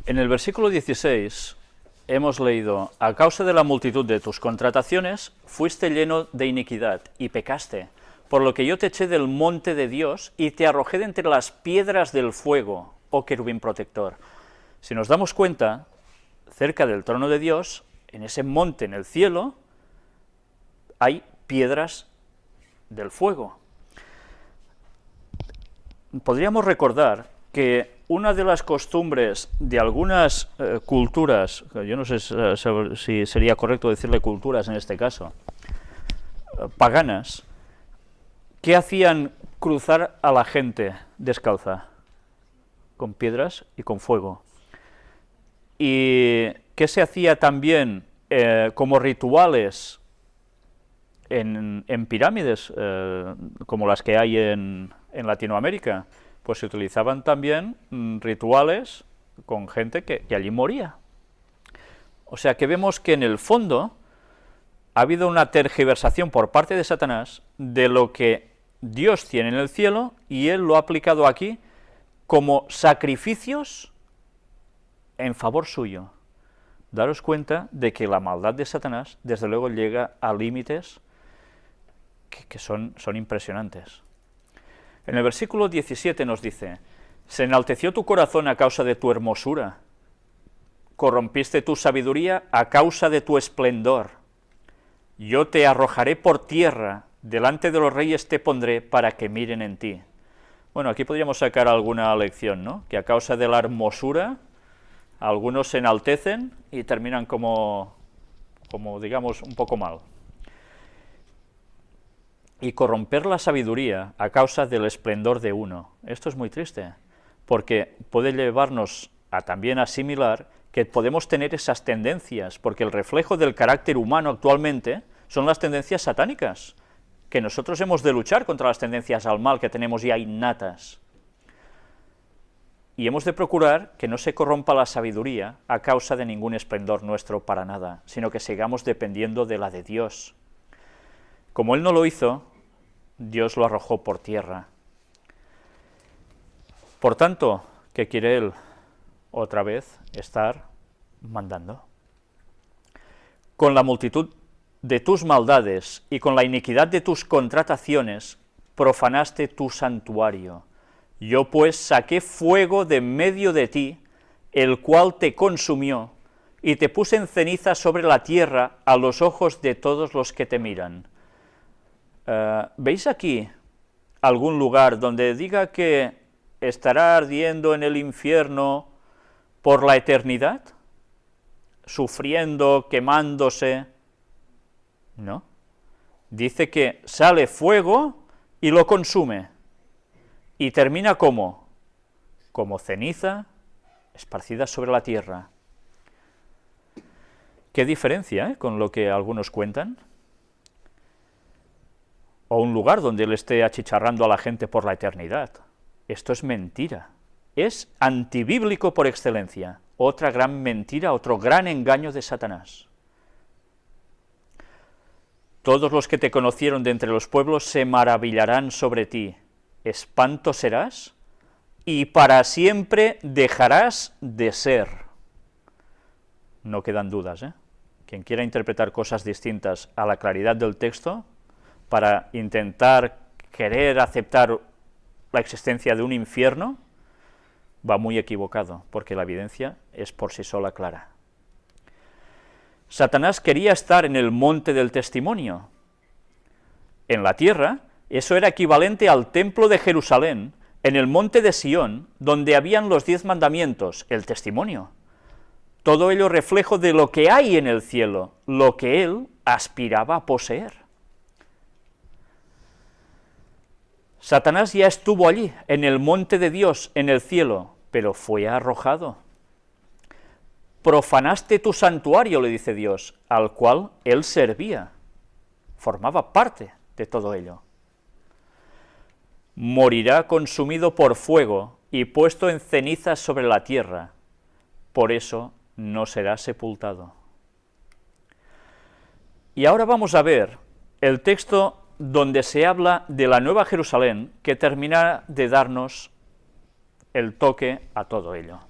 En el versículo 16 hemos leído: a causa de la multitud de tus contrataciones, fuiste lleno de iniquidad y pecaste, por lo que yo te eché del monte de Dios y te arrojé de entre las piedras del fuego, oh querubín protector. Si nos damos cuenta, cerca del trono de Dios, en ese monte en el cielo, hay piedras del fuego. Podríamos recordar que una de las costumbres de algunas culturas, yo no sé si sería correcto decirle culturas en este caso, paganas, ¿qué hacían cruzar a la gente descalza? Con piedras y con fuego. ¿Y qué se hacía también como rituales en pirámides, como las que hay en Latinoamérica? Pues se utilizaban también rituales con gente que allí moría. O sea que vemos que en el fondo ha habido una tergiversación por parte de Satanás de lo que Dios tiene en el cielo, y él lo ha aplicado aquí como sacrificios en favor suyo. Daros cuenta de que la maldad de Satanás, desde luego, llega a límites que son impresionantes. En el versículo 17 nos dice: se enalteció tu corazón a causa de tu hermosura, corrompiste tu sabiduría a causa de tu esplendor. Yo te arrojaré por tierra, delante de los reyes te pondré para que miren en ti. Bueno, aquí podríamos sacar alguna lección, ¿no? Que a causa de la hermosura, algunos se enaltecen y terminan como digamos, un poco mal. Y corromper la sabiduría a causa del esplendor de uno. Esto es muy triste, porque puede llevarnos a también asimilar que podemos tener esas tendencias, porque el reflejo del carácter humano actualmente son las tendencias satánicas, que nosotros hemos de luchar contra las tendencias al mal que tenemos ya innatas. Y hemos de procurar que no se corrompa la sabiduría a causa de ningún esplendor nuestro para nada, sino que sigamos dependiendo de la de Dios. Como él no lo hizo, Dios lo arrojó por tierra. Por tanto, ¿qué quiere él? Otra vez estar mandando. Con la multitud de tus maldades y con la iniquidad de tus contrataciones, profanaste tu santuario. Yo pues saqué fuego de medio de ti, el cual te consumió, y te puse en ceniza sobre la tierra a los ojos de todos los que te miran. ¿Veis aquí algún lugar donde diga que estará ardiendo en el infierno por la eternidad? ¿Sufriendo, quemándose? No. Dice que sale fuego y lo consume. Y termina como ceniza esparcida sobre la tierra. ¿Qué diferencia con lo que algunos cuentan? O un lugar donde él esté achicharrando a la gente por la eternidad. Esto es mentira. Es antibíblico por excelencia. Otra gran mentira, otro gran engaño de Satanás. Todos los que te conocieron de entre los pueblos se maravillarán sobre ti. Espanto serás, y para siempre dejarás de ser. No quedan dudas, ¿eh? Quien quiera interpretar cosas distintas a la claridad del texto, para intentar querer aceptar la existencia de un infierno, va muy equivocado, porque la evidencia es por sí sola clara. Satanás quería estar en el monte del testimonio. En la tierra, eso era equivalente al templo de Jerusalén, en el monte de Sión, donde habían los 10 mandamientos, el testimonio. Todo ello reflejo de lo que hay en el cielo, lo que él aspiraba a poseer. Satanás ya estuvo allí, en el monte de Dios, en el cielo, pero fue arrojado. Profanaste tu santuario, le dice Dios, al cual él servía. Formaba parte de todo ello. Morirá consumido por fuego y puesto en cenizas sobre la tierra. Por eso no será sepultado. Y ahora vamos a ver el texto donde se habla de la Nueva Jerusalén, que termina de darnos el toque a todo ello.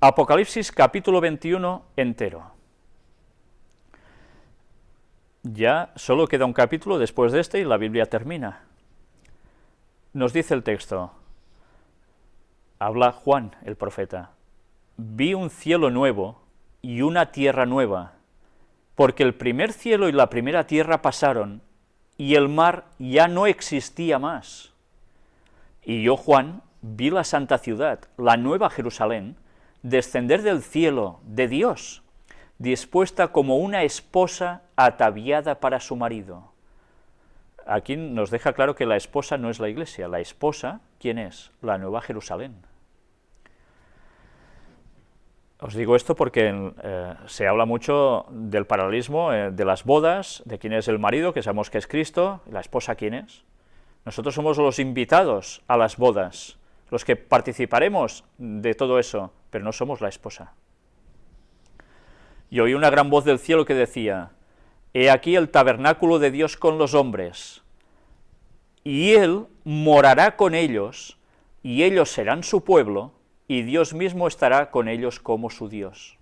Apocalipsis capítulo 21 entero. Ya solo queda un capítulo después de este y la Biblia termina. Nos dice el texto, habla Juan el profeta, vi un cielo nuevo y una tierra nueva, porque el primer cielo y la primera tierra pasaron, y el mar ya no existía más. Y yo, Juan, vi la santa ciudad, la nueva Jerusalén, descender del cielo de Dios, dispuesta como una esposa ataviada para su marido. Aquí nos deja claro que la esposa no es la iglesia, la esposa, ¿quién es? La nueva Jerusalén. Os digo esto porque se habla mucho del paralelismo de las bodas, de quién es el marido, que sabemos que es Cristo, y la esposa, ¿quién es? Nosotros somos los invitados a las bodas, los que participaremos de todo eso, pero no somos la esposa. Y oí una gran voz del cielo que decía, he aquí el tabernáculo de Dios con los hombres, y Él morará con ellos, y ellos serán su pueblo, y Dios mismo estará con ellos como su Dios.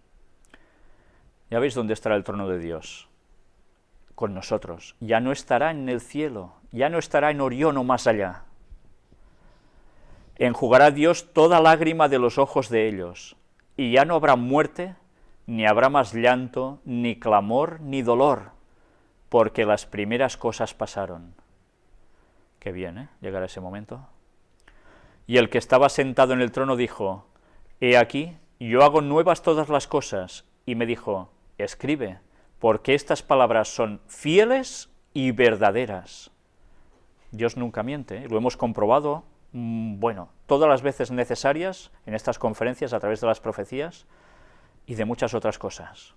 ¿Ya veis dónde estará el trono de Dios? Con nosotros. Ya no estará en el cielo, ya no estará en Orión o más allá. Enjugará Dios toda lágrima de los ojos de ellos, y ya no habrá muerte, ni habrá más llanto, ni clamor, ni dolor, porque las primeras cosas pasaron. Qué bien, ¿eh? Llegar a ese momento. Y el que estaba sentado en el trono dijo, he aquí, yo hago nuevas todas las cosas, y me dijo, escribe, porque estas palabras son fieles y verdaderas. Dios nunca miente, lo hemos comprobado, todas las veces necesarias en estas conferencias a través de las profecías y de muchas otras cosas.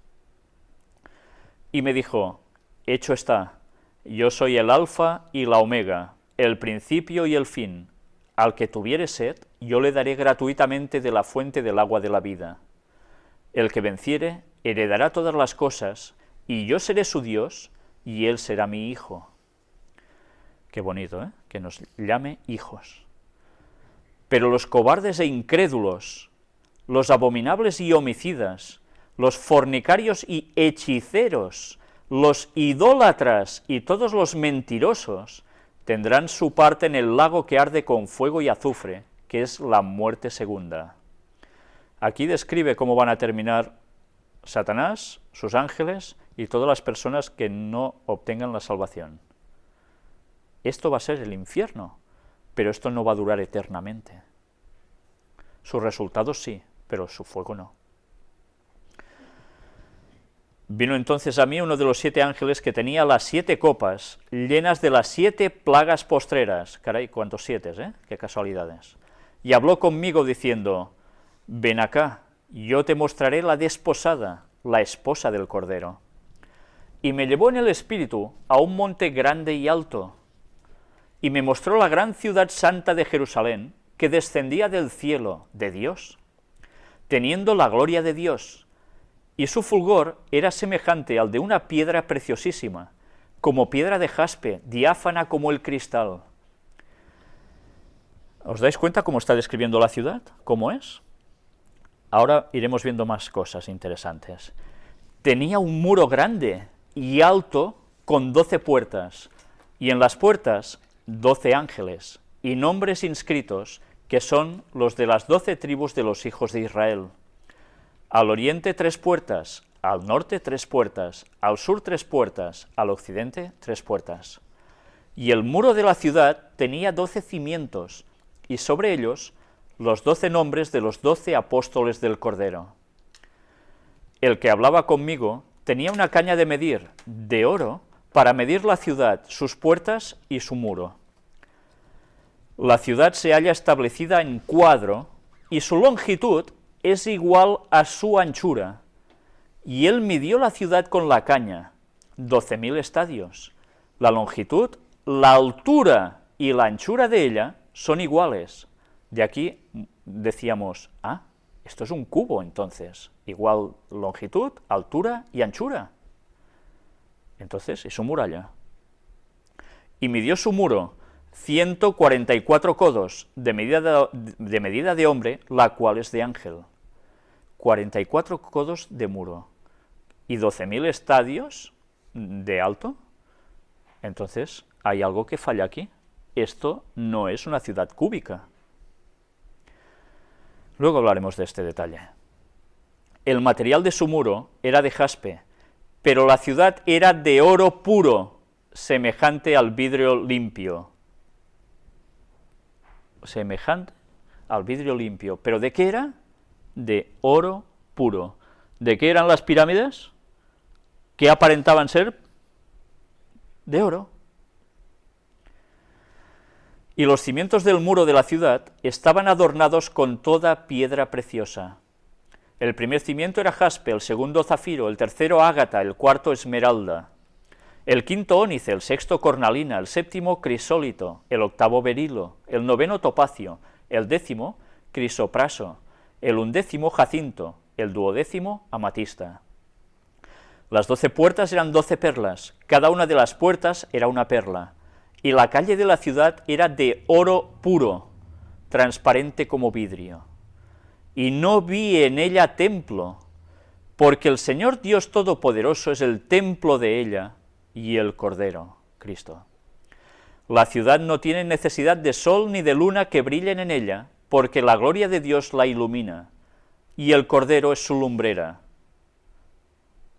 Y me dijo, hecho está, yo soy el alfa y la omega, el principio y el fin. Al que tuviere sed, yo le daré gratuitamente de la fuente del agua de la vida. El que venciere, heredará todas las cosas, y yo seré su Dios, y él será mi hijo. Qué bonito, ¿eh? Que nos llame hijos. Pero los cobardes e incrédulos, los abominables y homicidas, los fornicarios y hechiceros, los idólatras y todos los mentirosos, tendrán su parte en el lago que arde con fuego y azufre, que es la muerte segunda. Aquí describe cómo van a terminar Satanás, sus ángeles y todas las personas que no obtengan la salvación. Esto va a ser el infierno, pero esto no va a durar eternamente. Sus resultados sí, pero su fuego no. Vino entonces a mí uno de los 7 ángeles que tenía las 7 copas, llenas de las 7 plagas postreras. Caray, cuántos 7, ¿eh? Qué casualidades. Y habló conmigo diciendo, ven acá, yo te mostraré la desposada, la esposa del Cordero. Y me llevó en el espíritu a un monte grande y alto, y me mostró la gran ciudad santa de Jerusalén, que descendía del cielo de Dios, teniendo la gloria de Dios, y su fulgor era semejante al de una piedra preciosísima, como piedra de jaspe, diáfana como el cristal. ¿Os dais cuenta cómo está describiendo la ciudad? ¿Cómo es? Ahora iremos viendo más cosas interesantes. Tenía un muro grande y alto con 12 puertas, y en las puertas 12 ángeles, y nombres inscritos, que son los de las 12 tribus de los hijos de Israel. Al oriente 3 puertas, al norte 3 puertas, al sur 3 puertas, al occidente 3 puertas. Y el muro de la ciudad tenía 12 cimientos, y sobre ellos los 12 nombres de los 12 apóstoles del Cordero. El que hablaba conmigo tenía una caña de medir, de oro, para medir la ciudad, sus puertas y su muro. La ciudad se halla establecida en cuadro, y su longitud es igual a su anchura, y él midió la ciudad con la caña, 12.000 estadios. La longitud, la altura y la anchura de ella son iguales. De aquí decíamos, esto es un cubo entonces, igual longitud, altura y anchura. Entonces, es su muralla. Y midió su muro, 144 codos de medida de hombre, la cual es de ángel. 44 codos de muro y 12.000 estadios de alto. Entonces, hay algo que falla aquí. Esto no es una ciudad cúbica. Luego hablaremos de este detalle. El material de su muro era de jaspe, pero la ciudad era de oro puro, semejante al vidrio limpio. Semejante al vidrio limpio. ¿Pero de qué era? De oro puro. ¿De qué eran las pirámides? ¿Qué aparentaban ser? De oro. Y los cimientos del muro de la ciudad estaban adornados con toda piedra preciosa. El primer cimiento era jaspe, el segundo zafiro, el tercero ágata, el cuarto esmeralda, el quinto ónice, el sexto cornalina, el séptimo crisólito, el octavo berilo, el noveno topacio, el décimo crisopraso, el undécimo jacinto, el duodécimo amatista. Las 12 puertas eran 12 perlas, cada una de las puertas era una perla, y la calle de la ciudad era de oro puro, transparente como vidrio. Y no vi en ella templo, porque el Señor Dios Todopoderoso es el templo de ella, y el Cordero, Cristo. La ciudad no tiene necesidad de sol ni de luna que brillen en ella, porque la gloria de Dios la ilumina, y el Cordero es su lumbrera.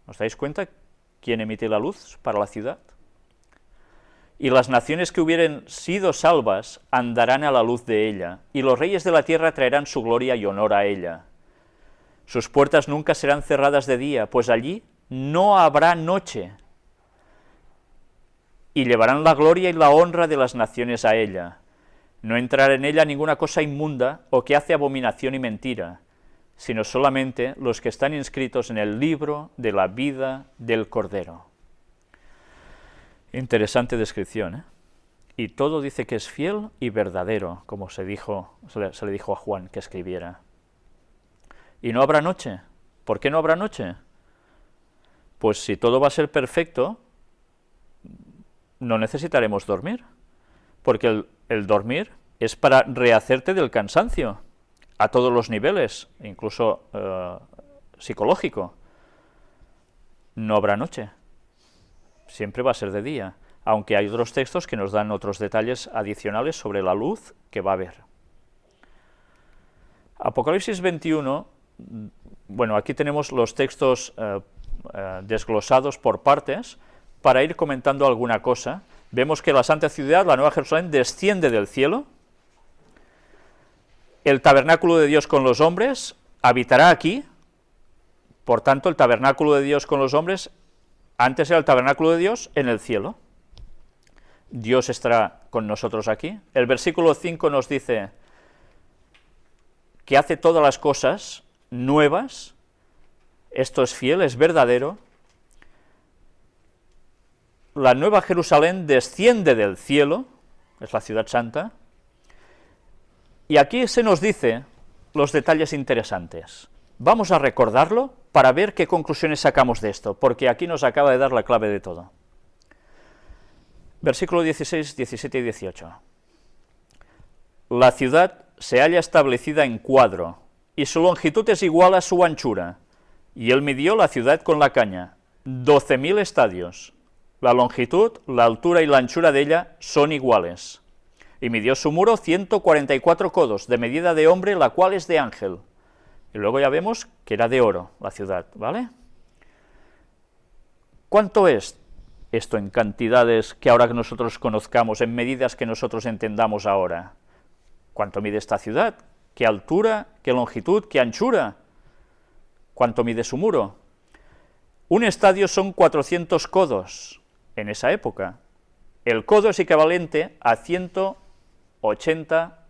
¿Os dais cuenta quién emite la luz para la ciudad? Y las naciones que hubieren sido salvas andarán a la luz de ella, y los reyes de la tierra traerán su gloria y honor a ella. Sus puertas nunca serán cerradas de día, pues allí no habrá noche, y llevarán la gloria y la honra de las naciones a ella. No entrará en ella ninguna cosa inmunda o que hace abominación y mentira, sino solamente los que están inscritos en el libro de la vida del Cordero. Interesante descripción, ¿eh? Y todo dice que es fiel y verdadero, como se le dijo a Juan que escribiera. ¿Y no habrá noche? ¿Por qué no habrá noche? Pues si todo va a ser perfecto, no necesitaremos dormir, porque el dormir es para rehacerte del cansancio, a todos los niveles, incluso psicológico. No habrá noche, siempre va a ser de día, aunque hay otros textos que nos dan otros detalles adicionales sobre la luz que va a haber. Apocalipsis 21, bueno, aquí tenemos los textos desglosados por partes, para ir comentando alguna cosa. Vemos que la Santa Ciudad, la Nueva Jerusalén, desciende del cielo. El tabernáculo de Dios con los hombres habitará aquí. Por tanto, el tabernáculo de Dios con los hombres, antes era el tabernáculo de Dios en el cielo. Dios estará con nosotros aquí. El versículo 5 nos dice que hace todas las cosas nuevas. Esto es fiel, es verdadero. La Nueva Jerusalén desciende del cielo, es la ciudad santa, y aquí se nos dice los detalles interesantes. Vamos a recordarlo para ver qué conclusiones sacamos de esto, porque aquí nos acaba de dar la clave de todo. Versículo 16, 17 y 18. La ciudad se halla establecida en cuadro, y su longitud es igual a su anchura, y él midió la ciudad con la caña, 12.000 estadios. La longitud, la altura y la anchura de ella son iguales. Y midió su muro 144 codos, de medida de hombre, la cual es de ángel. Y luego ya vemos que era de oro la ciudad, ¿vale? ¿Cuánto es esto en cantidades que ahora nosotros conozcamos, en medidas que nosotros entendamos ahora? ¿Cuánto mide esta ciudad? ¿Qué altura? ¿Qué longitud? ¿Qué anchura? ¿Cuánto mide su muro? Un estadio son 400 codos. En esa época, el codo es equivalente a 180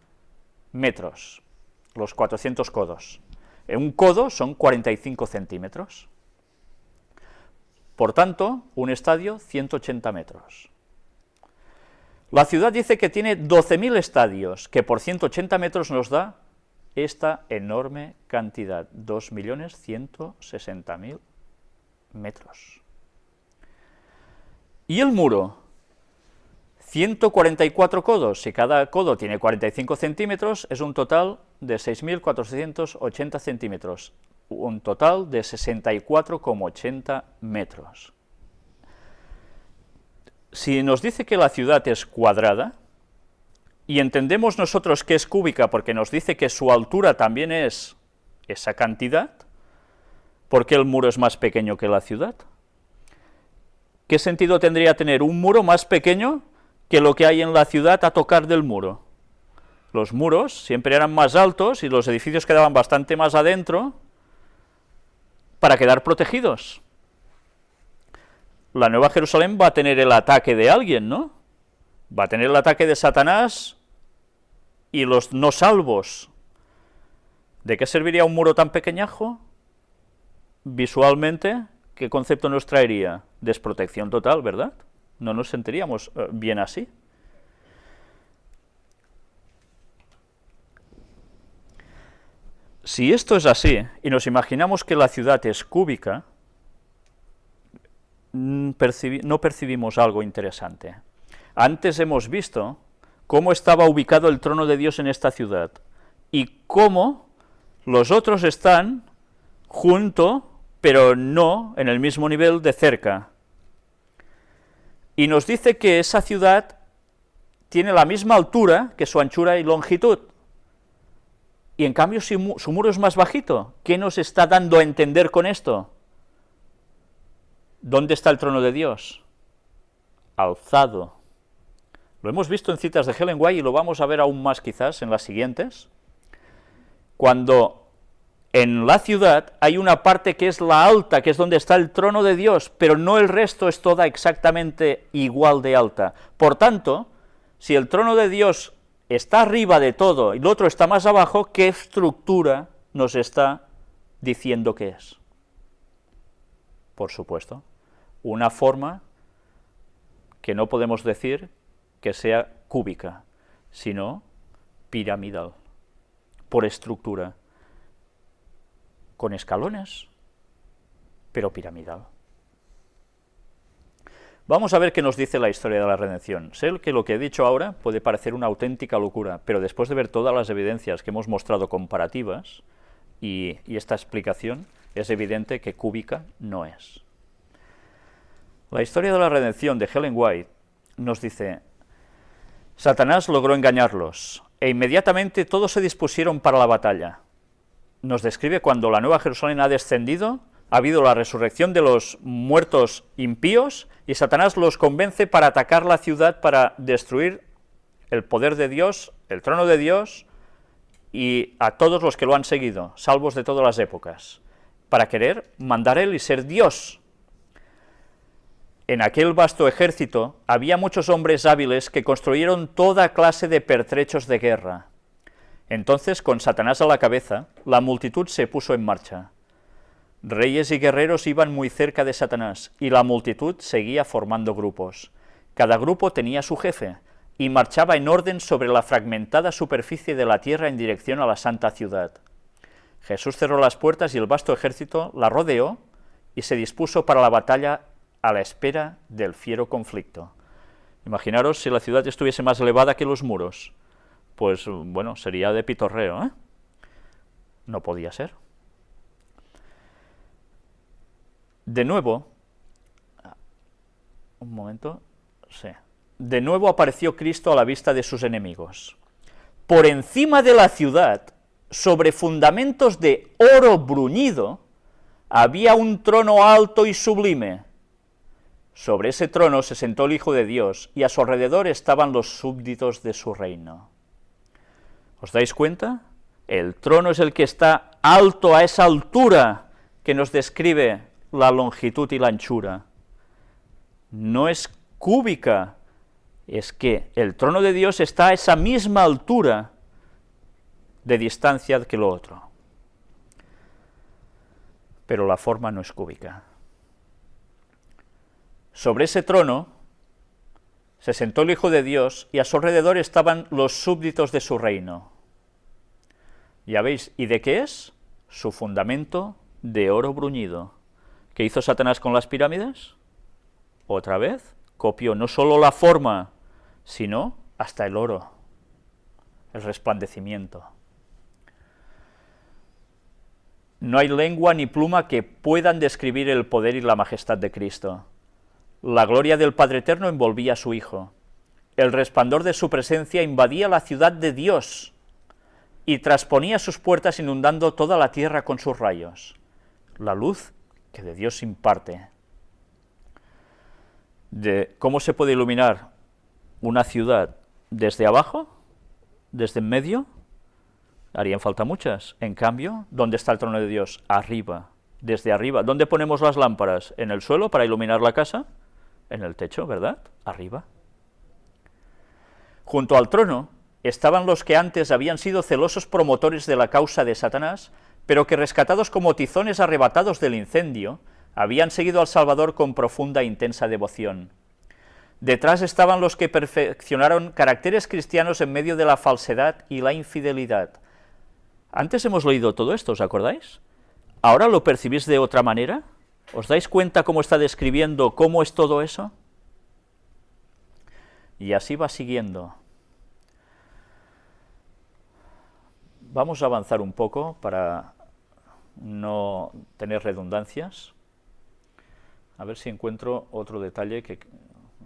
metros, los 400 codos. Un codo son 45 centímetros. Por tanto, un estadio, 180 metros. La ciudad dice que tiene 12.000 estadios, que por 180 metros nos da esta enorme cantidad, 2.160.000 metros. Y el muro, 144 codos, si cada codo tiene 45 centímetros, es un total de 6.480 centímetros, un total de 64,80 metros. Si nos dice que la ciudad es cuadrada, y entendemos nosotros que es cúbica porque nos dice que su altura también es esa cantidad, ¿por qué el muro es más pequeño que la ciudad? ¿Qué sentido tendría tener un muro más pequeño que lo que hay en la ciudad a tocar del muro? Los muros siempre eran más altos y los edificios quedaban bastante más adentro para quedar protegidos. La Nueva Jerusalén va a tener el ataque de alguien, ¿no? Va a tener el ataque de Satanás y los no salvos. ¿De qué serviría un muro tan pequeñajo? Visualmente, ¿qué concepto nos traería? Desprotección total, ¿verdad? No nos sentiríamos bien así. Si esto es así, y nos imaginamos que la ciudad es cúbica, no percibimos algo interesante. Antes hemos visto cómo estaba ubicado el trono de Dios en esta ciudad, y cómo los otros están junto, pero no en el mismo nivel de cerca. Y nos dice que esa ciudad tiene la misma altura que su anchura y longitud. Y en cambio su muro es más bajito. ¿Qué nos está dando a entender con esto? ¿Dónde está el trono de Dios? Alzado. Lo hemos visto en citas de Ellen White y lo vamos a ver aún más quizás en las siguientes. Cuando en la ciudad hay una parte que es la alta, que es donde está el trono de Dios, pero no el resto es toda exactamente igual de alta. Por tanto, si el trono de Dios está arriba de todo y el otro está más abajo, ¿qué estructura nos está diciendo que es? Por supuesto, una forma que no podemos decir que sea cúbica, sino piramidal, por estructura, con escalones, pero piramidal. Vamos a ver qué nos dice la historia de la redención. Sé que lo que he dicho ahora puede parecer una auténtica locura, pero después de ver todas las evidencias que hemos mostrado comparativas y esta explicación, es evidente que cúbica no es. La historia de la redención de Ellen White nos dice: Satanás logró engañarlos, e inmediatamente todos se dispusieron para la batalla. Nos describe cuando la Nueva Jerusalén ha descendido, ha habido la resurrección de los muertos impíos, y Satanás los convence para atacar la ciudad, para destruir el poder de Dios, el trono de Dios, y a todos los que lo han seguido, salvos de todas las épocas, para querer mandar él y ser Dios. En aquel vasto ejército había muchos hombres hábiles que construyeron toda clase de pertrechos de guerra. Entonces, con Satanás a la cabeza, la multitud se puso en marcha. Reyes y guerreros iban muy cerca de Satanás, y la multitud seguía formando grupos. Cada grupo tenía su jefe, y marchaba en orden sobre la fragmentada superficie de la tierra en dirección a la santa ciudad. Jesús cerró las puertas y el vasto ejército la rodeó, y se dispuso para la batalla a la espera del fiero conflicto. Imaginaros si la ciudad estuviese más elevada que los muros. Pues, bueno, sería de pitorreo, ¿eh? No podía ser. De nuevo, un momento, sí. De nuevo apareció Cristo a la vista de sus enemigos. Por encima de la ciudad, sobre fundamentos de oro bruñido, había un trono alto y sublime. Sobre ese trono se sentó el Hijo de Dios, y a su alrededor estaban los súbditos de su reino. ¿Os dais cuenta? El trono es el que está alto a esa altura que nos describe la longitud y la anchura. No es cúbica, es que el trono de Dios está a esa misma altura de distancia que lo otro. Pero la forma no es cúbica. Sobre ese trono se sentó el Hijo de Dios, y a su alrededor estaban los súbditos de su reino. Ya veis, ¿y de qué es? Su fundamento de oro bruñido. ¿Qué hizo Satanás con las pirámides? Otra vez, copió no solo la forma, sino hasta el oro, el resplandecimiento. No hay lengua ni pluma que puedan describir el poder y la majestad de Cristo. La gloria del Padre Eterno envolvía a su Hijo. El resplandor de su presencia invadía la ciudad de Dios y trasponía sus puertas inundando toda la tierra con sus rayos. La luz que de Dios imparte. ¿Cómo se puede iluminar una ciudad desde abajo? ¿Desde en medio? Harían falta muchas. En cambio, ¿dónde está el trono de Dios? Arriba, desde arriba. ¿Dónde ponemos las lámparas? ¿En el suelo para iluminar la casa? En el techo, ¿verdad? Arriba. Junto al trono estaban los que antes habían sido celosos promotores de la causa de Satanás, pero que rescatados como tizones arrebatados del incendio, habían seguido al Salvador con profunda e intensa devoción. Detrás estaban los que perfeccionaron caracteres cristianos en medio de la falsedad y la infidelidad. Antes hemos leído todo esto, ¿os acordáis? ¿Ahora lo percibís de otra manera? ¿Os dais cuenta cómo está describiendo cómo es todo eso? Y así va siguiendo. Vamos a avanzar un poco para no tener redundancias. A ver si encuentro otro detalle que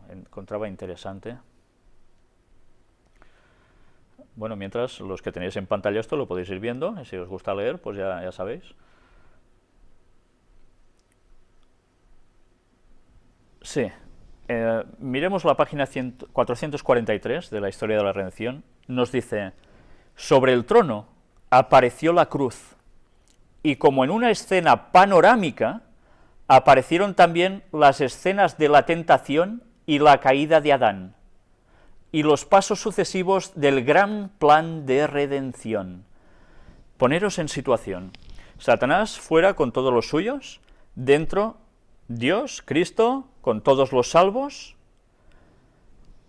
encontraba interesante. Bueno, mientras, los que tenéis en pantalla esto lo podéis ir viendo, y si os gusta leer, pues ya sabéis. Sí, miremos la página 443 de la Historia de la Redención. Nos dice: sobre el trono apareció la cruz, y como en una escena panorámica, aparecieron también las escenas de la tentación y la caída de Adán, y los pasos sucesivos del gran plan de redención. Poneros en situación. Satanás fuera con todos los suyos, dentro Dios, Cristo, con todos los salvos,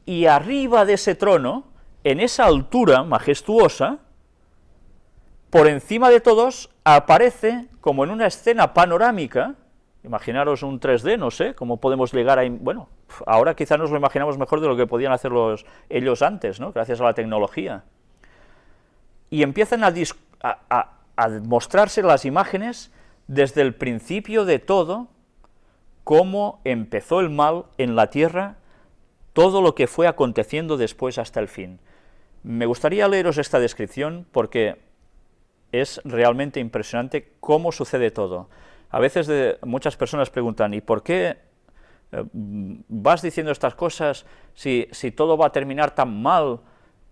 y arriba de ese trono, en esa altura majestuosa, por encima de todos, aparece, como en una escena panorámica, imaginaros un 3D, no sé, cómo podemos llegar a... Bueno, ahora quizá nos lo imaginamos mejor de lo que podían hacer ellos antes, ¿no?, gracias a la tecnología. Y empiezan a mostrarse las imágenes desde el principio de todo, cómo empezó el mal en la tierra, todo lo que fue aconteciendo después hasta el fin. Me gustaría leeros esta descripción porque es realmente impresionante cómo sucede todo. A veces muchas personas preguntan, ¿y por qué vas diciendo estas cosas si todo va a terminar tan mal?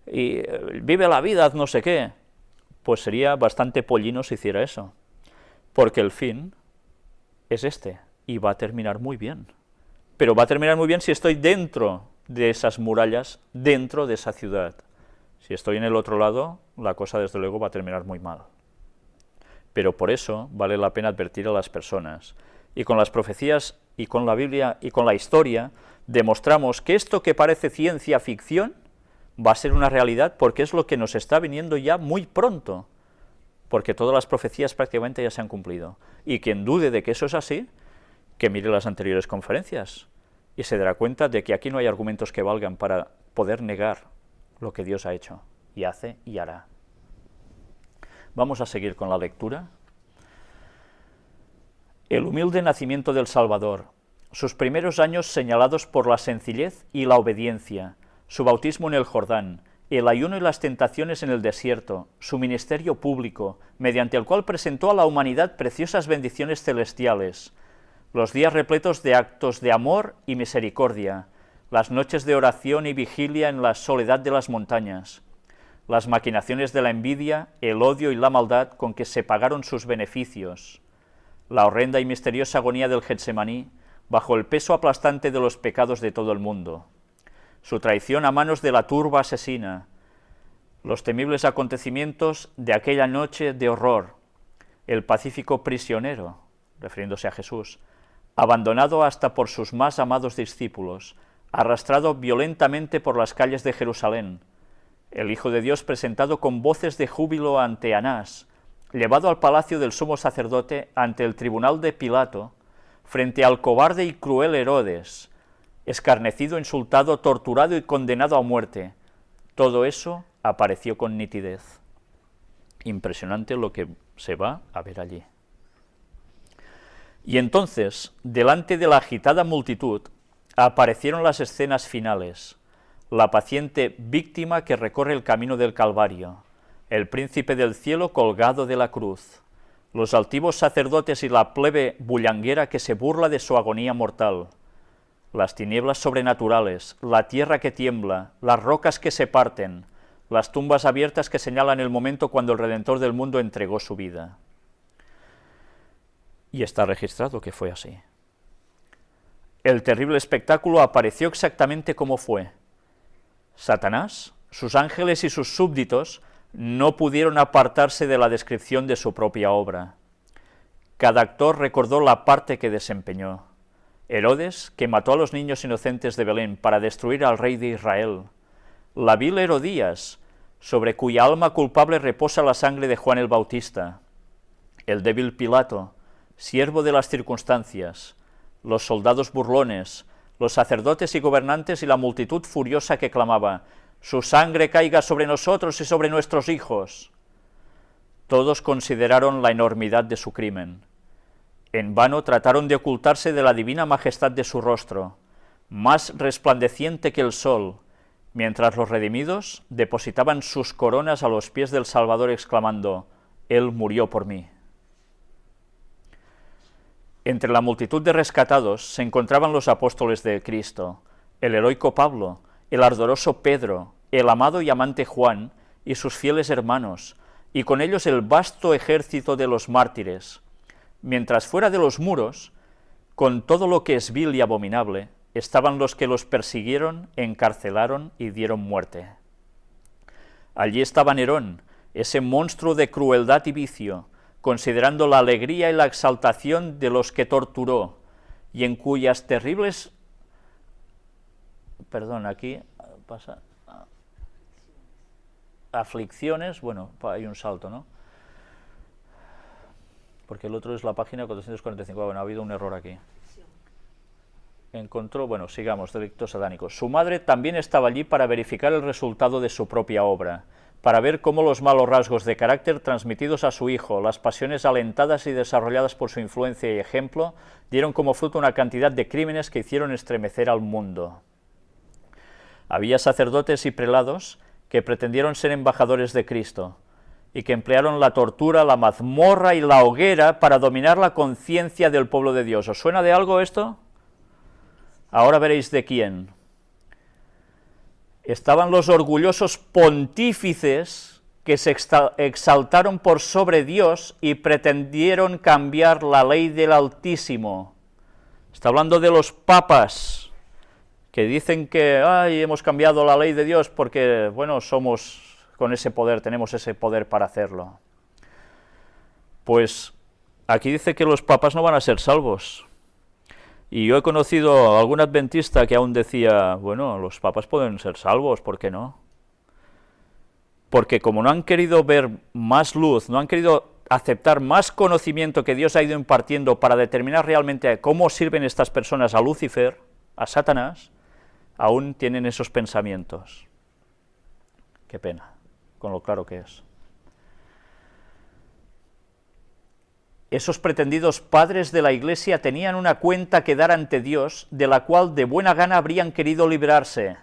Y vive la vida, no sé qué. Pues sería bastante pollino si hiciera eso, porque el fin es este, y va a terminar muy bien. Pero va a terminar muy bien si estoy dentro de esas murallas, dentro de esa ciudad. Si estoy en el otro lado, la cosa desde luego va a terminar muy mal. Pero por eso vale la pena advertir a las personas. Y con las profecías, y con la Biblia, y con la historia, demostramos que esto que parece ciencia ficción va a ser una realidad, porque es lo que nos está viniendo ya muy pronto, porque todas las profecías prácticamente ya se han cumplido. Y quien dude de que eso es así, que mire las anteriores conferencias, y se dará cuenta de que aquí no hay argumentos que valgan para poder negar lo que Dios ha hecho, y hace, y hará. Vamos a seguir con la lectura. El humilde nacimiento del Salvador, sus primeros años señalados por la sencillez y la obediencia, su bautismo en el Jordán, el ayuno y las tentaciones en el desierto, su ministerio público, mediante el cual presentó a la humanidad preciosas bendiciones celestiales, los días repletos de actos de amor y misericordia, las noches de oración y vigilia en la soledad de las montañas, las maquinaciones de la envidia, el odio y la maldad con que se pagaron sus beneficios, la horrenda y misteriosa agonía del Getsemaní, bajo el peso aplastante de los pecados de todo el mundo, su traición a manos de la turba asesina, los temibles acontecimientos de aquella noche de horror, el pacífico prisionero, refiriéndose a Jesús, abandonado hasta por sus más amados discípulos, arrastrado violentamente por las calles de Jerusalén, el Hijo de Dios presentado con voces de júbilo ante Anás, llevado al palacio del sumo sacerdote ante el tribunal de Pilato, frente al cobarde y cruel Herodes, escarnecido, insultado, torturado y condenado a muerte. Todo eso apareció con nitidez. Impresionante lo que se va a ver allí. Y entonces, delante de la agitada multitud, aparecieron las escenas finales, la paciente víctima que recorre el camino del Calvario, el príncipe del cielo colgado de la cruz, los altivos sacerdotes y la plebe bullanguera que se burla de su agonía mortal, las tinieblas sobrenaturales, la tierra que tiembla, las rocas que se parten, las tumbas abiertas que señalan el momento cuando el Redentor del mundo entregó su vida. Y está registrado que fue así. El terrible espectáculo apareció exactamente como fue. Satanás, sus ángeles y sus súbditos no pudieron apartarse de la descripción de su propia obra. Cada actor recordó la parte que desempeñó. Herodes, que mató a los niños inocentes de Belén para destruir al rey de Israel. La vil Herodías, sobre cuya alma culpable reposa la sangre de Juan el Bautista. El débil Pilato, siervo de las circunstancias. Los soldados burlones, los sacerdotes y gobernantes y la multitud furiosa que clamaba: «Su sangre caiga sobre nosotros y sobre nuestros hijos». Todos consideraron la enormidad de su crimen. En vano trataron de ocultarse de la divina majestad de su rostro, más resplandeciente que el sol, mientras los redimidos depositaban sus coronas a los pies del Salvador exclamando: «Él murió por mí». Entre la multitud de rescatados se encontraban los apóstoles de Cristo, el heroico Pablo, el ardoroso Pedro, el amado y amante Juan y sus fieles hermanos, y con ellos el vasto ejército de los mártires, mientras fuera de los muros, con todo lo que es vil y abominable, estaban los que los persiguieron, encarcelaron y dieron muerte. Allí estaba Nerón, ese monstruo de crueldad y vicio, considerando la alegría y la exaltación de los que torturó, y en cuyas terribles... Perdón, aquí pasa... Aflicciones, bueno, hay un salto, ¿no? Porque el otro es la página 445, bueno, ha habido un error aquí. Encontró, bueno, sigamos, delitos satánicos. Su madre también estaba allí para verificar el resultado de su propia obra, para ver cómo los malos rasgos de carácter transmitidos a su hijo, las pasiones alentadas y desarrolladas por su influencia y ejemplo, dieron como fruto una cantidad de crímenes que hicieron estremecer al mundo. Había sacerdotes y prelados que pretendieron ser embajadores de Cristo, y que emplearon la tortura, la mazmorra y la hoguera para dominar la conciencia del pueblo de Dios. ¿Os suena de algo esto? Ahora veréis de quién. Estaban los orgullosos pontífices que se exaltaron por sobre Dios y pretendieron cambiar la ley del Altísimo. Está hablando de los papas, que dicen que hemos cambiado la ley de Dios porque, bueno, somos con ese poder, tenemos ese poder para hacerlo. Pues aquí dice que los papas no van a ser salvos. Y yo he conocido a algún adventista que aún decía, bueno, los papas pueden ser salvos, ¿por qué no? Porque como no han querido ver más luz, no han querido aceptar más conocimiento que Dios ha ido impartiendo para determinar realmente cómo sirven estas personas a Lucifer, a Satanás, aún tienen esos pensamientos. Qué pena, con lo claro que es. Esos pretendidos padres de la Iglesia tenían una cuenta que dar ante Dios, de la cual de buena gana habrían querido librarse.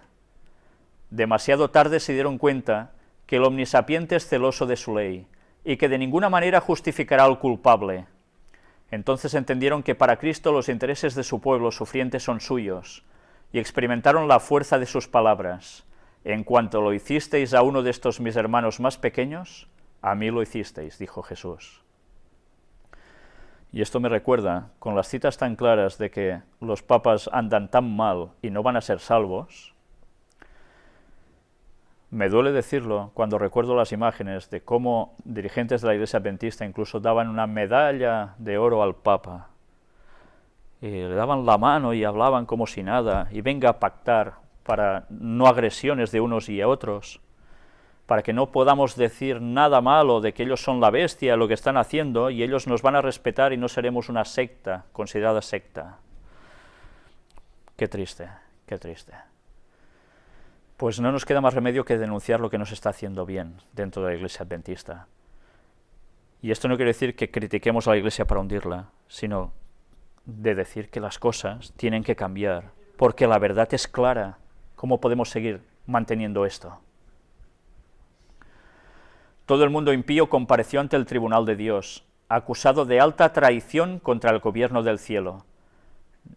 Demasiado tarde se dieron cuenta que el omnisapiente es celoso de su ley, y que de ninguna manera justificará al culpable. Entonces entendieron que para Cristo los intereses de su pueblo sufriente son suyos, y experimentaron la fuerza de sus palabras. En cuanto lo hicisteis a uno de estos mis hermanos más pequeños, a mí lo hicisteis, dijo Jesús. Y esto me recuerda, con las citas tan claras de que los papas andan tan mal y no van a ser salvos, me duele decirlo cuando recuerdo las imágenes de cómo dirigentes de la Iglesia Adventista incluso daban una medalla de oro al Papa, y le daban la mano y hablaban como si nada, y venga a pactar para no agresiones de unos y a otros, para que no podamos decir nada malo de que ellos son la bestia, lo que están haciendo, y ellos nos van a respetar y no seremos una secta, considerada secta. Qué triste, Qué triste. Pues no nos queda más remedio que denunciar lo que no se está haciendo bien dentro de la Iglesia adventista. Y esto no quiere decir que critiquemos a la Iglesia para hundirla, sino de decir que las cosas tienen que cambiar, porque la verdad es clara. ¿Cómo podemos seguir manteniendo esto? Todo el mundo impío compareció ante el tribunal de Dios, acusado de alta traición contra el gobierno del cielo.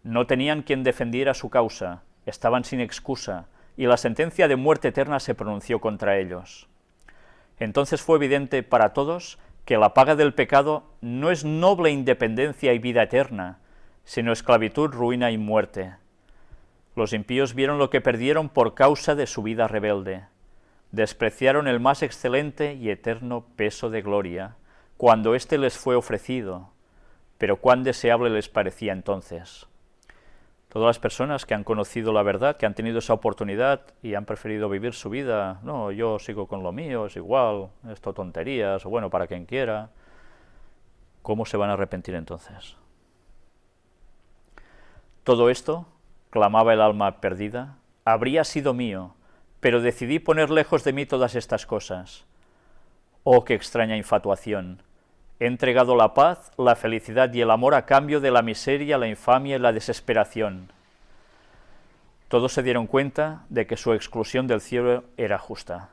No tenían quien defendiera su causa, estaban sin excusa, y la sentencia de muerte eterna se pronunció contra ellos. Entonces fue evidente para todos que la paga del pecado no es noble independencia y vida eterna, sino esclavitud, ruina y muerte. Los impíos vieron lo que perdieron por causa de su vida rebelde. Despreciaron el más excelente y eterno peso de gloria, cuando éste les fue ofrecido, pero cuán deseable les parecía entonces. Todas las personas que han conocido la verdad, que han tenido esa oportunidad y han preferido vivir su vida, no, yo sigo con lo mío, es igual, esto tonterías, o bueno, para quien quiera, ¿cómo se van a arrepentir entonces? Todo esto, clamaba el alma perdida, habría sido mío, pero decidí poner lejos de mí todas estas cosas. Oh, qué extraña infatuación. He entregado la paz, la felicidad y el amor a cambio de la miseria, la infamia y la desesperación. Todos se dieron cuenta de que su exclusión del cielo era justa.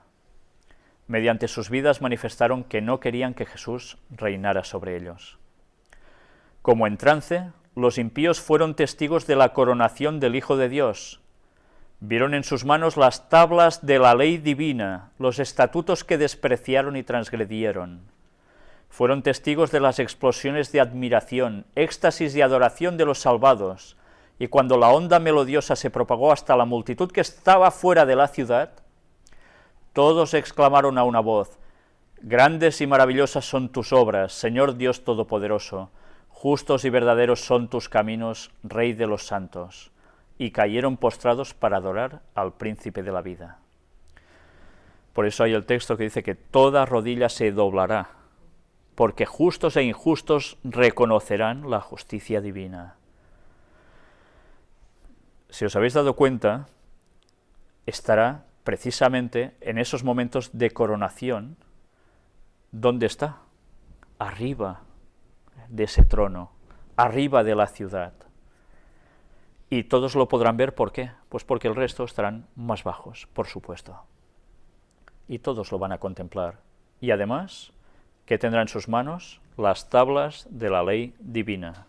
Mediante sus vidas manifestaron que no querían que Jesús reinara sobre ellos. Como en trance, los impíos fueron testigos de la coronación del Hijo de Dios. Vieron en sus manos las tablas de la ley divina, los estatutos que despreciaron y transgredieron. Fueron testigos de las explosiones de admiración, éxtasis y adoración de los salvados, y cuando la onda melodiosa se propagó hasta la multitud que estaba fuera de la ciudad, todos exclamaron a una voz: «Grandes y maravillosas son tus obras, Señor Dios Todopoderoso, justos y verdaderos son tus caminos, Rey de los santos», y cayeron postrados para adorar al Príncipe de la vida. Por eso hay el texto que dice que toda rodilla se doblará, porque justos e injustos reconocerán la justicia divina. Si os habéis dado cuenta, estará precisamente en esos momentos de coronación. ¿Dónde está? Arriba de ese trono, arriba de la ciudad. Y todos lo podrán ver, ¿por qué? Pues porque el resto estarán más bajos, por supuesto. Y todos lo van a contemplar. Y además, ¿qué tendrá en sus manos? Las tablas de la ley divina.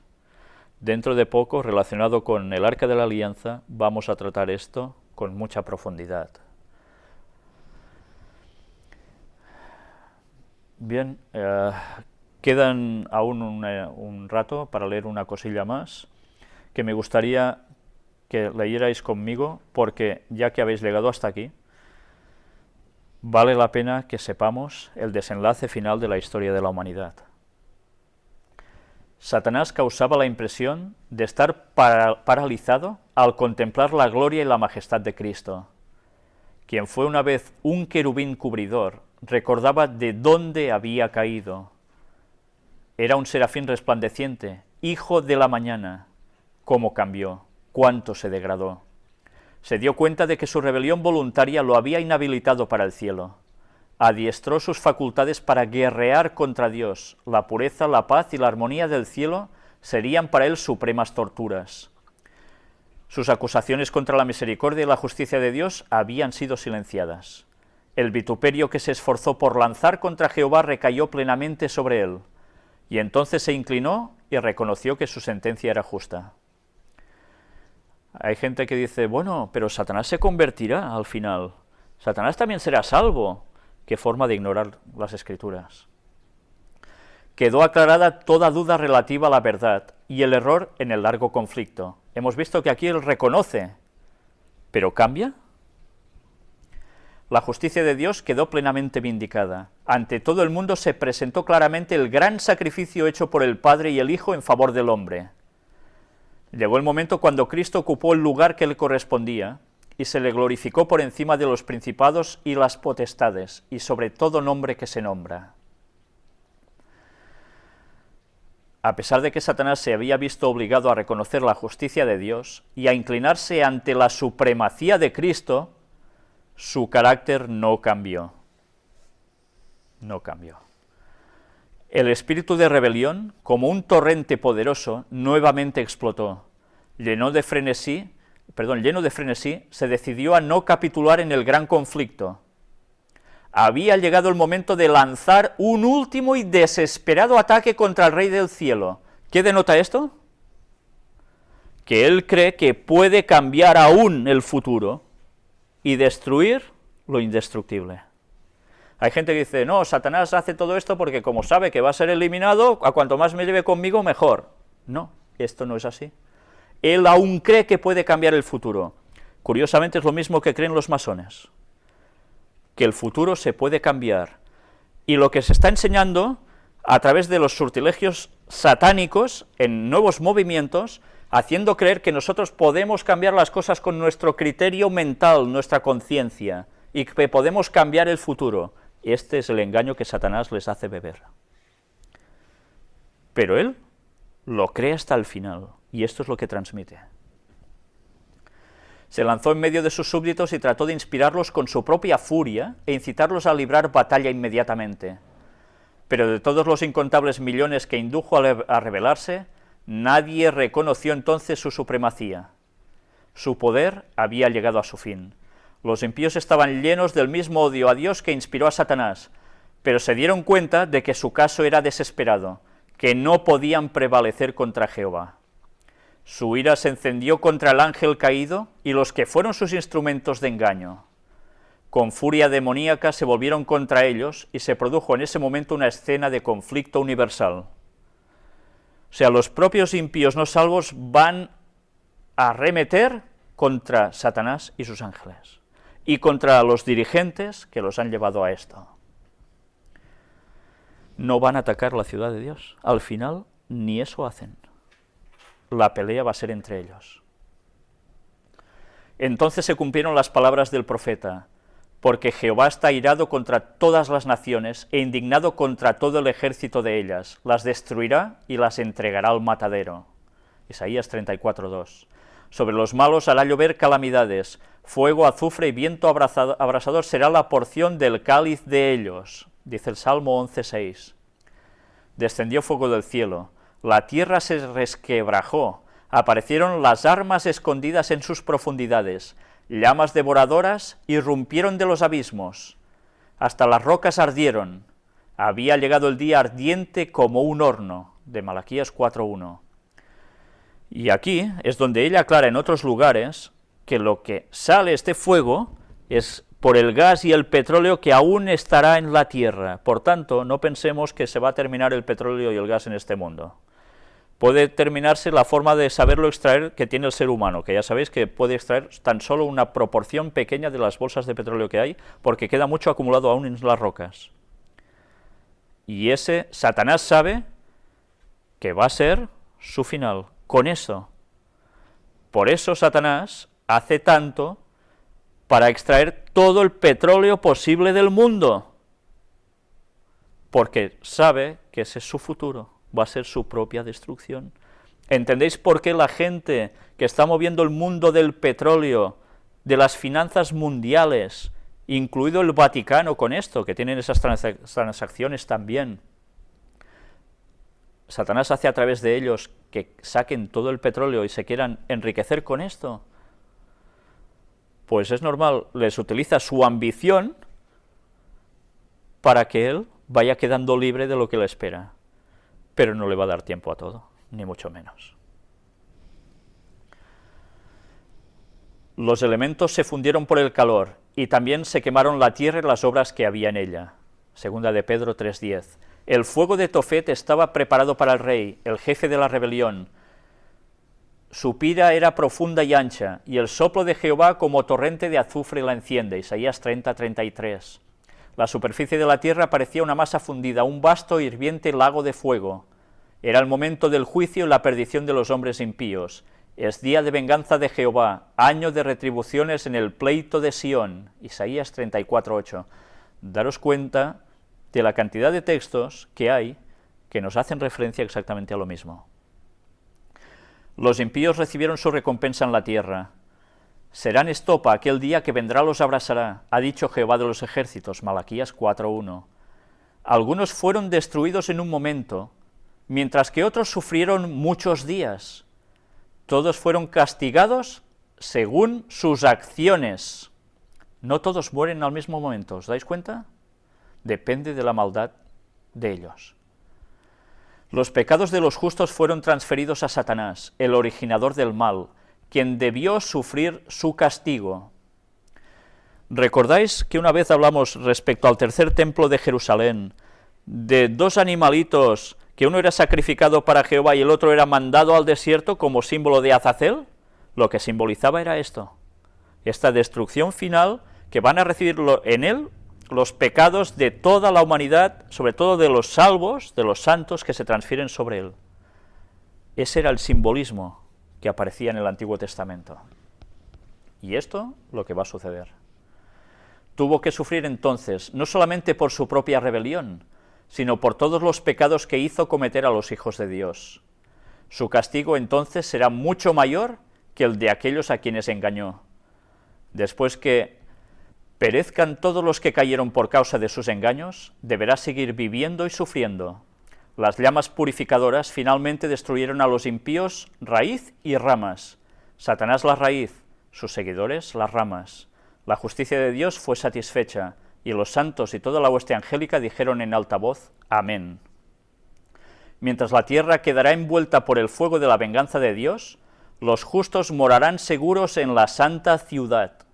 Dentro de poco, relacionado con el Arca de la Alianza, vamos a tratar esto con mucha profundidad. Bien, quedan aún un rato para leer una cosilla más, que me gustaría que leyerais conmigo, porque ya que habéis llegado hasta aquí, vale la pena que sepamos el desenlace final de la historia de la humanidad. Satanás causaba la impresión de estar paralizado al contemplar la gloria y la majestad de Cristo. Quien fue una vez un querubín cubridor, recordaba de dónde había caído. Era un serafín resplandeciente, hijo de la mañana. ¿Cómo cambió? ¿Cuánto se degradó? Se dio cuenta de que su rebelión voluntaria lo había inhabilitado para el cielo. Adiestró sus facultades para guerrear contra Dios. La pureza, la paz y la armonía del cielo serían para él supremas torturas. Sus acusaciones contra la misericordia y la justicia de Dios habían sido silenciadas. El vituperio que se esforzó por lanzar contra Jehová recayó plenamente sobre él, y entonces se inclinó y reconoció que su sentencia era justa. Hay gente que dice, bueno, pero Satanás se convertirá al final. Satanás también será salvo. Qué forma de ignorar las Escrituras. Quedó aclarada toda duda relativa a la verdad y el error en el largo conflicto. Hemos visto que aquí él reconoce, ¿pero cambia? La justicia de Dios quedó plenamente vindicada. Ante todo el mundo se presentó claramente el gran sacrificio hecho por el Padre y el Hijo en favor del hombre. Llegó el momento cuando Cristo ocupó el lugar que le correspondía y se le glorificó por encima de los principados y las potestades, y sobre todo nombre que se nombra. a pesar de que Satanás se había visto obligado a reconocer la justicia de Dios y a inclinarse ante la supremacía de Cristo, su carácter no cambió. No cambió. El espíritu de rebelión, como un torrente poderoso, nuevamente explotó. Lleno de frenesí, se decidió a no capitular en el gran conflicto. Había llegado el momento de lanzar un último y desesperado ataque contra el Rey del Cielo. ¿Qué denota esto? Que él cree que puede cambiar aún el futuro y destruir lo indestructible. Hay gente que dice, no, Satanás hace todo esto porque como sabe que va a ser eliminado, a cuanto más me lleve conmigo, mejor. No, esto no es así. Él aún cree que puede cambiar el futuro. Curiosamente es lo mismo que creen los masones, que el futuro se puede cambiar. Y lo que se está enseñando a través de los sortilegios satánicos en nuevos movimientos, haciendo creer que nosotros podemos cambiar las cosas con nuestro criterio mental, nuestra conciencia, y que podemos cambiar el futuro. Este es el engaño que Satanás les hace beber. Pero él lo cree hasta el final, y esto es lo que transmite. Se lanzó en medio de sus súbditos y trató de inspirarlos con su propia furia e incitarlos a librar batalla inmediatamente. Pero de todos los incontables millones que indujo a rebelarse, nadie reconoció entonces su supremacía. Su poder había llegado a su fin. Los impíos estaban llenos del mismo odio a Dios que inspiró a Satanás, pero se dieron cuenta de que su caso era desesperado, que no podían prevalecer contra Jehová. Su ira se encendió contra el ángel caído y los que fueron sus instrumentos de engaño. Con furia demoníaca se volvieron contra ellos y se produjo en ese momento una escena de conflicto universal. O sea, los propios impíos no salvos van a arremeter contra Satanás y sus ángeles, y contra los dirigentes que los han llevado a esto. No van a atacar la ciudad de Dios. Al final, ni eso hacen. La pelea va a ser entre ellos. Entonces se cumplieron las palabras del profeta, porque Jehová está irado contra todas las naciones e indignado contra todo el ejército de ellas, las destruirá y las entregará al matadero. Isaías 34:2. Sobre los malos hará llover calamidades, fuego, azufre y viento abrasador será la porción del cáliz de ellos, dice el Salmo 11:6. Descendió fuego del cielo, la tierra se resquebrajó, aparecieron las armas escondidas en sus profundidades, llamas devoradoras irrumpieron de los abismos, hasta las rocas ardieron, había llegado el día ardiente como un horno, de Malaquías 4:1. Y aquí es donde ella aclara en otros lugares que lo que sale este fuego es por el gas y el petróleo que aún estará en la tierra. Por tanto, no pensemos que se va a terminar el petróleo y el gas en este mundo. Puede terminarse la forma de saberlo extraer que tiene el ser humano, que ya sabéis que puede extraer tan solo una proporción pequeña de las bolsas de petróleo que hay, porque queda mucho acumulado aún en las rocas. Y ese Satanás sabe que va a ser su final, con eso. Por eso Satanás hace tanto para extraer todo el petróleo posible del mundo, porque sabe que ese es su futuro, va a ser su propia destrucción. ¿Entendéis por qué la gente que está moviendo el mundo del petróleo, de las finanzas mundiales, incluido el Vaticano con esto, que tienen esas transacciones también, Satanás hace a través de ellos que saquen todo el petróleo y se quieran enriquecer con esto? Pues es normal, les utiliza su ambición para que él vaya quedando libre de lo que le espera, pero no le va a dar tiempo a todo, ni mucho menos. Los elementos se fundieron por el calor, y también se quemaron la tierra y las obras que había en ella. Segunda de Pedro 3:10. El fuego de Tofet estaba preparado para el rey, el jefe de la rebelión. Su pira era profunda y ancha, y el soplo de Jehová como torrente de azufre la enciende. Isaías 30:33. La superficie de la tierra parecía una masa fundida, un vasto e hirviente lago de fuego. Era el momento del juicio y la perdición de los hombres impíos. Es día de venganza de Jehová, año de retribuciones en el pleito de Sión. Isaías 34:8. Daros cuenta de la cantidad de textos que hay que nos hacen referencia exactamente a lo mismo. Los impíos recibieron su recompensa en la tierra. Serán estopa aquel día que vendrá los abrazará, ha dicho Jehová de los ejércitos, Malaquías 4:1. Algunos fueron destruidos en un momento, mientras que otros sufrieron muchos días. Todos fueron castigados según sus acciones. No todos mueren al mismo momento, ¿os dais cuenta? Depende de la maldad de ellos. Los pecados de los justos fueron transferidos a Satanás, el originador del mal, quien debió sufrir su castigo. ¿Recordáis que una vez hablamos respecto al tercer templo de Jerusalén, de dos animalitos, que uno era sacrificado para Jehová y el otro era mandado al desierto como símbolo de Azazel? Lo que simbolizaba era esto, esta destrucción final, que van a recibir en él los pecados de toda la humanidad, sobre todo de los salvos, de los santos que se transfieren sobre él. Ese era el simbolismo que aparecía en el Antiguo Testamento. Y esto lo que va a suceder. Tuvo que sufrir entonces, no solamente por su propia rebelión, sino por todos los pecados que hizo cometer a los hijos de Dios. Su castigo entonces será mucho mayor que el de aquellos a quienes engañó. Después que perezcan todos los que cayeron por causa de sus engaños, deberá seguir viviendo y sufriendo. Las llamas purificadoras finalmente destruyeron a los impíos raíz y ramas. Satanás la raíz, sus seguidores las ramas. La justicia de Dios fue satisfecha, y los santos y toda la hueste angélica dijeron en alta voz, amén. Mientras la tierra quedará envuelta por el fuego de la venganza de Dios, los justos morarán seguros en la santa ciudad.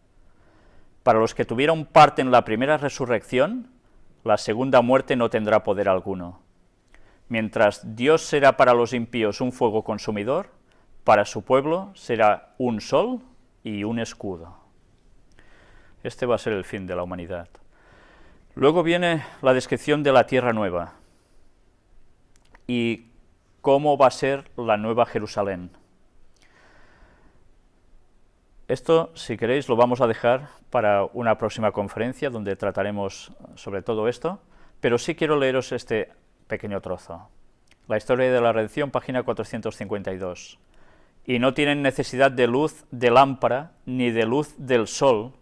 Para los que tuvieron parte en la primera resurrección, la segunda muerte no tendrá poder alguno. Mientras Dios será para los impíos un fuego consumidor, para su pueblo será un sol y un escudo. Este va a ser el fin de la humanidad. Luego viene la descripción de la tierra nueva y cómo va a ser la nueva Jerusalén. Esto, si queréis, lo vamos a dejar para una próxima conferencia donde trataremos sobre todo esto, pero sí quiero leeros este pequeño trozo. La historia de la redención, página 452. Y no tienen necesidad de luz de lámpara ni de luz del sol,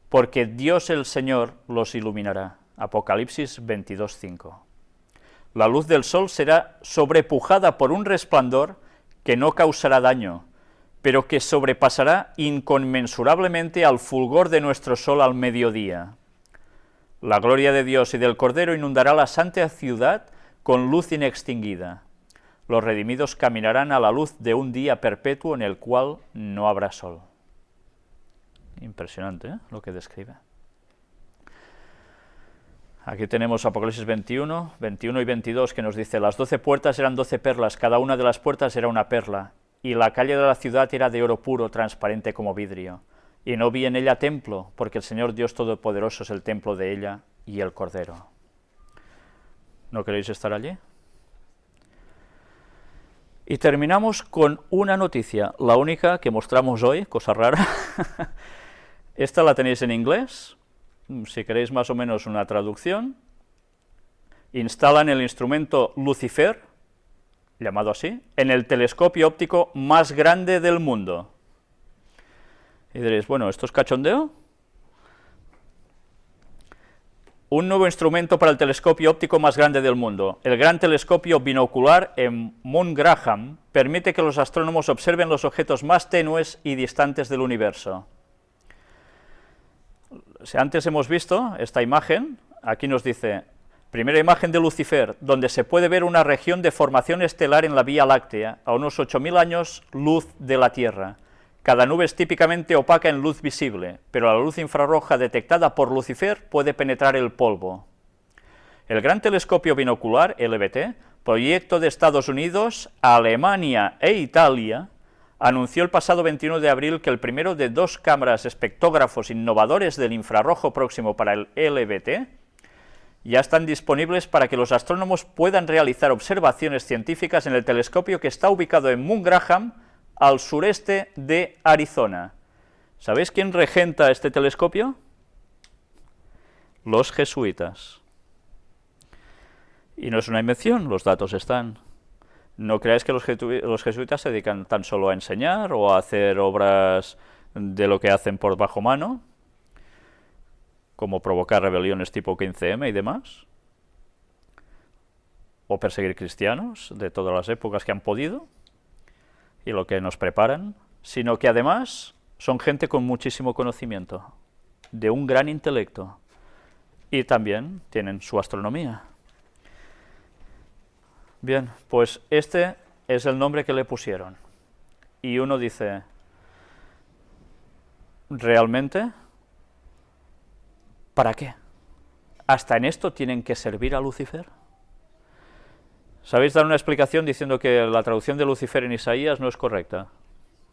porque Dios el Señor los iluminará. Apocalipsis 22:5. La luz del sol será sobrepujada por un resplandor que no causará daño, pero que sobrepasará inconmensurablemente al fulgor de nuestro sol al mediodía. La gloria de Dios y del Cordero inundará la santa ciudad con luz inextinguida. Los redimidos caminarán a la luz de un día perpetuo en el cual no habrá sol. Impresionante, ¿eh?, lo que describe. Aquí tenemos Apocalipsis 21 y 22, que nos dice, las 12 puertas eran 12 perlas, cada una de las puertas era una perla, y la calle de la ciudad era de oro puro, transparente como vidrio. Y no vi en ella templo, porque el Señor Dios Todopoderoso es el templo de ella y el Cordero. ¿No queréis estar allí? Y terminamos con una noticia, la única que mostramos hoy, cosa rara. Esta la tenéis en inglés. Si queréis más o menos una traducción, instalan el instrumento Lucifer, llamado así, en el telescopio óptico más grande del mundo. Y diréis, bueno, ¿esto es cachondeo? Un nuevo instrumento para el telescopio óptico más grande del mundo. El gran telescopio binocular en Mount Graham permite que los astrónomos observen los objetos más tenues y distantes del universo. Si antes hemos visto esta imagen, aquí nos dice, primera imagen de Lucifer, donde se puede ver una región de formación estelar en la Vía Láctea, a unos 8.000 años luz de la Tierra. Cada nube es típicamente opaca en luz visible, pero la luz infrarroja detectada por Lucifer puede penetrar el polvo. El Gran Telescopio Binocular, LBT, proyecto de Estados Unidos, Alemania e Italia, anunció el pasado 21 de abril que el primero de 2 cámaras espectógrafos innovadores del infrarrojo próximo para el LBT ya están disponibles para que los astrónomos puedan realizar observaciones científicas en el telescopio que está ubicado en Mount Graham, al sureste de Arizona. ¿Sabéis quién regenta este telescopio? Los jesuitas. Y no es una invención, los datos están. No creáis que los jesuitas se dedican tan solo a enseñar o a hacer obras de lo que hacen por bajo mano, como provocar rebeliones tipo 15M y demás, o perseguir cristianos de todas las épocas que han podido, y lo que nos preparan, sino que además son gente con muchísimo conocimiento, de un gran intelecto, y también tienen su astronomía. Bien, pues este es el nombre que le pusieron. Y uno dice, ¿realmente? ¿Para qué? ¿Hasta en esto tienen que servir a Lucifer? ¿Sabéis dar una explicación diciendo que la traducción de Lucifer en Isaías no es correcta?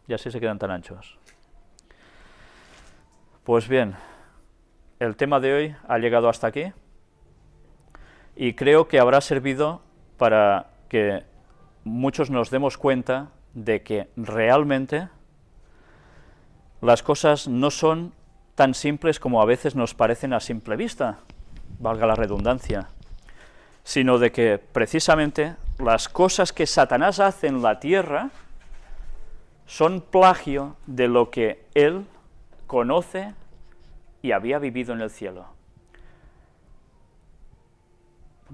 Y así se quedan tan anchos. Pues bien, el tema de hoy ha llegado hasta aquí y creo que habrá servido para que muchos nos demos cuenta de que realmente las cosas no son tan simples como a veces nos parecen a simple vista, valga la redundancia, sino de que precisamente las cosas que Satanás hace en la tierra son plagio de lo que él conoce y había vivido en el cielo.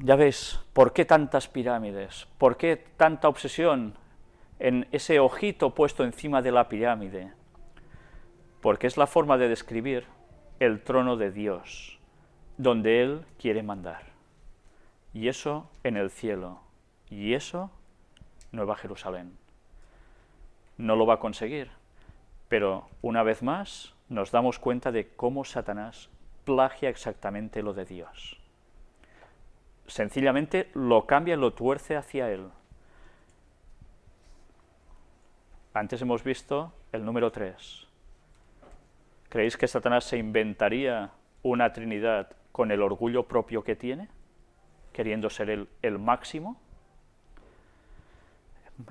Ya ves, ¿por qué tantas pirámides? ¿Por qué tanta obsesión en ese ojito puesto encima de la pirámide? Porque es la forma de describir el trono de Dios, donde Él quiere mandar. Y eso en el cielo, y eso Nueva Jerusalén. No lo va a conseguir, pero una vez más nos damos cuenta de cómo Satanás plagia exactamente lo de Dios. Sencillamente lo cambia y lo tuerce hacia Él. Antes hemos visto el número 3. ¿Creéis que Satanás se inventaría una Trinidad con el orgullo propio que tiene, queriendo ser el máximo?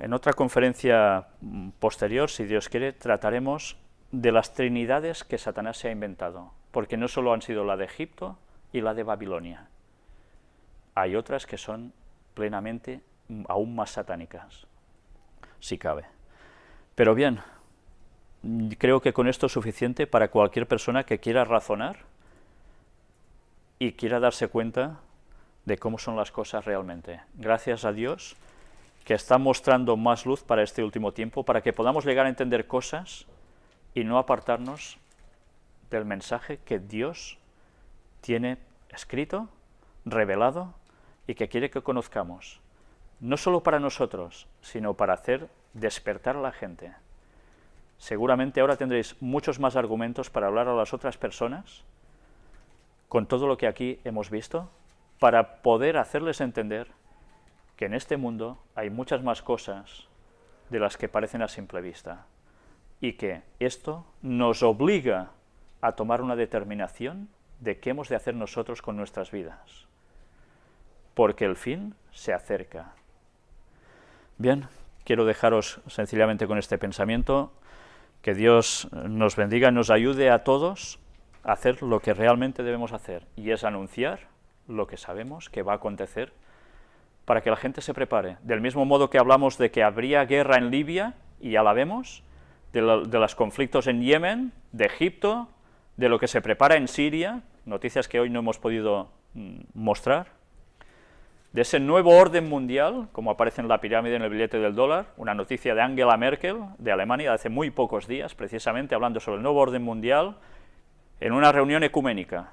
En otra conferencia posterior, si Dios quiere, trataremos de las trinidades que Satanás se ha inventado, porque no solo han sido la de Egipto y la de Babilonia. Hay otras que son plenamente aún más satánicas, si cabe. Pero bien, creo que con esto es suficiente para cualquier persona que quiera razonar y quiera darse cuenta de cómo son las cosas realmente. Gracias a Dios que está mostrando más luz para este último tiempo, para que podamos llegar a entender cosas y no apartarnos del mensaje que Dios tiene escrito, revelado y que quiere que conozcamos, no solo para nosotros, sino para hacer despertar a la gente. Seguramente ahora tendréis muchos más argumentos para hablar a las otras personas, con todo lo que aquí hemos visto, para poder hacerles entender que en este mundo hay muchas más cosas de las que parecen a simple vista, y que esto nos obliga a tomar una determinación de qué hemos de hacer nosotros con nuestras vidas, porque el fin se acerca. Bien, quiero dejaros sencillamente con este pensamiento, que Dios nos bendiga y nos ayude a todos a hacer lo que realmente debemos hacer, y es anunciar lo que sabemos que va a acontecer para que la gente se prepare. Del mismo modo que hablamos de que habría guerra en Libia, y ya la vemos, de los conflictos en Yemen, de Egipto, de lo que se prepara en Siria, noticias que hoy no hemos podido mostrar, de ese nuevo orden mundial, como aparece en la pirámide en el billete del dólar, una noticia de Angela Merkel, de Alemania, de hace muy pocos días, precisamente hablando sobre el nuevo orden mundial, en una reunión ecuménica.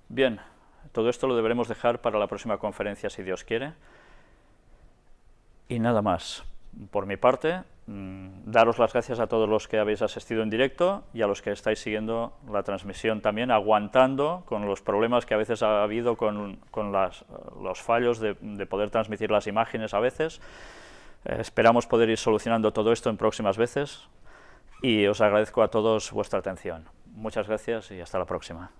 Bien, todo esto lo deberemos dejar para la próxima conferencia, si Dios quiere. Y nada más. Por mi parte, daros las gracias a todos los que habéis asistido en directo y a los que estáis siguiendo la transmisión también, aguantando con los problemas que a veces ha habido con los fallos de poder transmitir las imágenes a veces. Esperamos poder ir solucionando todo esto en próximas veces y os agradezco a todos vuestra atención. Muchas gracias y hasta la próxima.